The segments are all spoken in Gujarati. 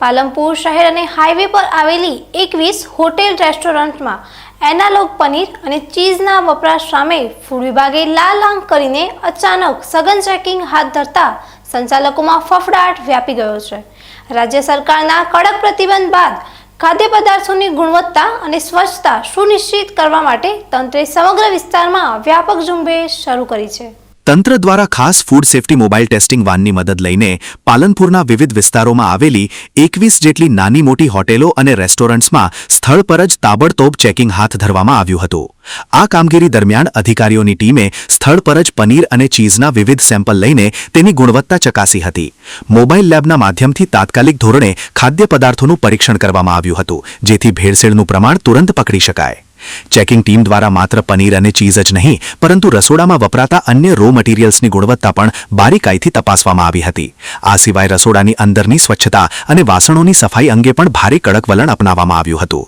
પાલનપુર શહેર અને હાઈવે પર આવેલી 21 હોટેલ રેસ્ટોરન્ટમાં એનાલોગ પનીર અને ચીઝના વપરાશ સામે ફૂડ વિભાગે લાલ આંખ કરીને અચાનક સઘન ચેકિંગ હાથ ધરતા સંચાલકોમાં ફફડાટ વ્યાપી ગયો છે। રાજ્ય સરકારના કડક પ્રતિબંધ બાદ ખાદ્ય પદાર્થોની ગુણવત્તા અને સ્વચ્છતા સુનિશ્ચિત કરવા માટે તંત્રે સમગ્ર વિસ્તારમાં વ્યાપક ઝુંબેશ શરૂ કરી છે। તંત્ર દ્વારા ખાસ ફૂડ સેફટી મોબાઈલ ટેસ્ટિંગ વાનની મદદ લઈને પાલનપુરના વિવિધ વિસ્તારોમાં આવેલી 21 જેટલી નાની મોટી હોટેલો અને રેસ્ટોરન્ટ્સમાં સ્થળ પર જ તાબડતોબ ચેકિંગ હાથ ધરવામાં આવ્યું હતું। આ કામગીરી દરમિયાન અધિકારીઓની ટીમે સ્થળ પર જ પનીર અને ચીઝના વિવિધ સેમ્પલ લઈને તેની ગુણવત્તા ચકાસી હતી। મોબાઈલ લેબના માધ્યમથી તાત્કાલિક ધોરણે ખાદ્ય પદાર્થોનું પરીક્ષણ કરવામાં આવ્યું હતું, જેથી ભેળસેળનું પ્રમાણ તુરંત પકડી શકાય। ચેકિંગ ટીમ દ્વારા માત્ર પનીર અને ચીઝ જ નહીં, પરંતુ રસોડામાં વપરાતા અન્ય રો મટીરિયલ્સની ગુણવત્તા પણ બારીકાઈથી તપાસવામાં આવી હતી। આ સિવાય રસોડાની અંદરની સ્વચ્છતા અને વાસણોની સફાઈ અંગે પણ ભારે કડક વલણ અપનાવવામાં આવ્યું હતું।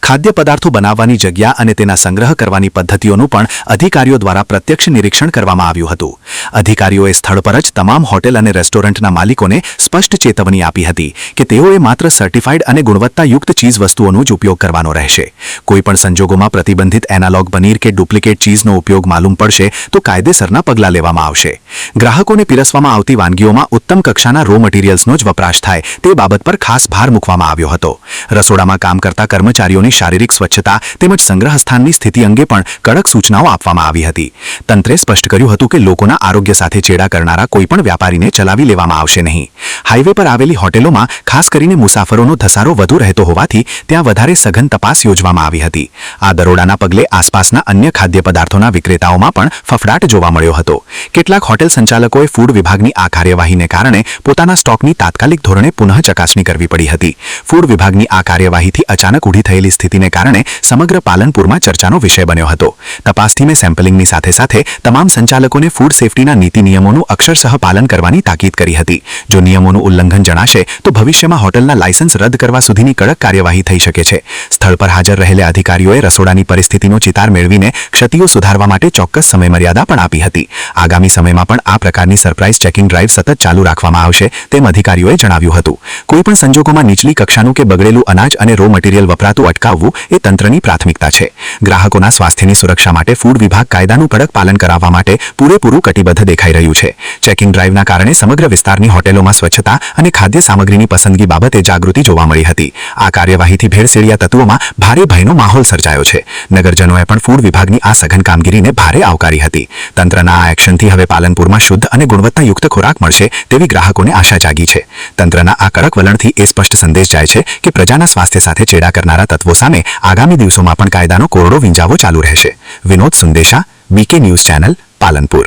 ખાદ્ય પદાર્થો બનાવવાની જગ્યા અને તેના સંગ્રહ કરવાની પદ્ધતિઓનું પણ અધિકારીઓ દ્વારા પ્રત્યક્ષ નિરીક્ષણ કરવામાં આવ્યું હતું। અધિકારીઓએ સ્થળ પર જ તમામ હોટેલ અને રેસ્ટોરન્ટના માલિકોને સ્પષ્ટ ચેતવણી આપી હતી કે તેઓએ માત્ર સર્ટિફાઈડ અને ગુણવત્તાયુક્ત ચીઝ વસ્તુઓનો જ ઉપયોગ કરવાનો રહેશે। કોઈપણ સંજોગોમાં પ્રતિબંધિત એનાલોગ પનીર કે ડુપ્લિકેટ ચીઝનો ઉપયોગ માલુમ પડશે તો કાયદેસરના પગલાં લેવામાં આવશે। ગ્રાહકોને પીરસવામાં આવતી વાનગીઓમાં ઉત્તમ કક્ષાના રો મટીરિયલ્સનો જ વપરાશ થાય તે બાબત પર ખાસ ભાર મૂકવામાં આવ્યો હતો। રસોડામાં કામ કરતા કર્મચારીઓની શારીરિક સ્વચ્છતા તેમજ સંગ્રહ સ્થાનની સ્થિતિ અંગે પણ કડક સૂચનાઓ આપવામાં આવી હતી। તંત્રે સ્પષ્ટ કર્યું હતું કે લોકોના આરોગ્ય સાથે ચેડા કરનારા કોઈપણ વ્યાપારીને ચલાવી લેવામાં આવશે નહીં। હાઈવે પર આવેલી હોટેલોમાં ખાસ કરીને મુસાફરોનો ધસારો વધુ રહેતો હોવાથી ત્યાં વધારે સઘન તપાસ યોજવામાં આવી હતી। આ દરોડાના પગલે આસપાસના અન્ય ખાદ્ય પદાર્થોના વિક્રેતાઓમાં પણ ફફડાટ જોવા મળ્યો હતો। કેટલાક હોટેલ સંચાલકોએ ફૂડ વિભાગની આ કાર્યવાહીને કારણે પોતાના સ્ટોકની તાત્કાલિક ધોરણે પુનઃ ચકાસણી કરવી પડી હતી। ફૂડ વિભાગની આ કાર્યવાહીથી અચાનક ઊભી થયેલી સ્થિતિને કારણે સમગ્ર પાલનપુરમાં ચર્ચાનો વિષય બન્યો હતો। તપાસ ટીમે સેમ્પલિંગની સાથે સાથે તમામ સંચાલકોને ફૂડ સેફટીના નીતિ નિયમોનું અક્ષરશઃ પાલન કરવાની તાકીદ કરી હતી। જો નિયમોનું ઉલ્લંઘન જણાશે તો ભવિષ્યમાં હોટલના લાયસન્સ રદ કરવા સુધીની કડક કાર્યવાહી થઈ શકે છે। સ્થળ પર હાજર રહેલા અધિકારીઓએ રસોડાની પરિસ્થિતિનો ચિતાર મેળવીને ક્ષતિઓ સુધારવા માટે ચોક્કસ સમયમર્યાદા પણ આપી હતી। આગામી સમયમાં પણ આ પ્રકારની સરપ્રાઇઝ ચેકિંગ ડ્રાઈવ સતત ચાલુ રાખવામાં આવશે તેમ અધિકારીઓએ જણાવ્યું હતું। કોઈપણ સંજોગોમાં નીચલી કક્ષાનું કે બગડેલું અનાજ અને રો મટીરિયલ વપરાતું અટકાવવું એ તંત્રની પ્રાથમિકતા છે। ગ્રાહકોના સ્વાસ્થ્યની સુરક્ષા માટે ફૂડ વિભાગ કાયદાનું કડક પાલન કરાવવા માટે પૂરેપૂરું કટિબદ્ધ દેખાઈ રહ્યું છે। ચેકિંગ ડ્રાઈવના કારણે સમગ્ર વિસ્તારની હોટેલોમાં સ્વચ્છતા અને ખાદ્ય સામગ્રીની પસંદગી બાબતે જાગૃતિ જોવા મળી હતી। આ કાર્યવાહીથી ભેળસેળિયા તત્વોમાં ભારે ભયનો માહોલ સર્જાયો છે। નગરજનોએ પણ ફૂડ વિભાગની આ સઘન કામગીરીને ભારે આવકારી હતી। તંત્રના આ એક્શનથી હવે પાલનપુરમાં શુદ્ધ અને ગુણવત્તાયુક્ત ખોરાક મળશે તેવી ગ્રાહકોને આશા જાગી છે। તંત્રના આ કડક વલણથી એ સ્પષ્ટ સંદેશ જાય છે કે પ્રજાના સ્વાસ્થ્ય સાથે ચેડા કરનારા તત્વો સામે આગામી દિવસોમાં પણ કાયદાનો કોરડો વીંજાવો ચાલુ રહેશે। Vinod Sundesha, BK news channel, Palanpur.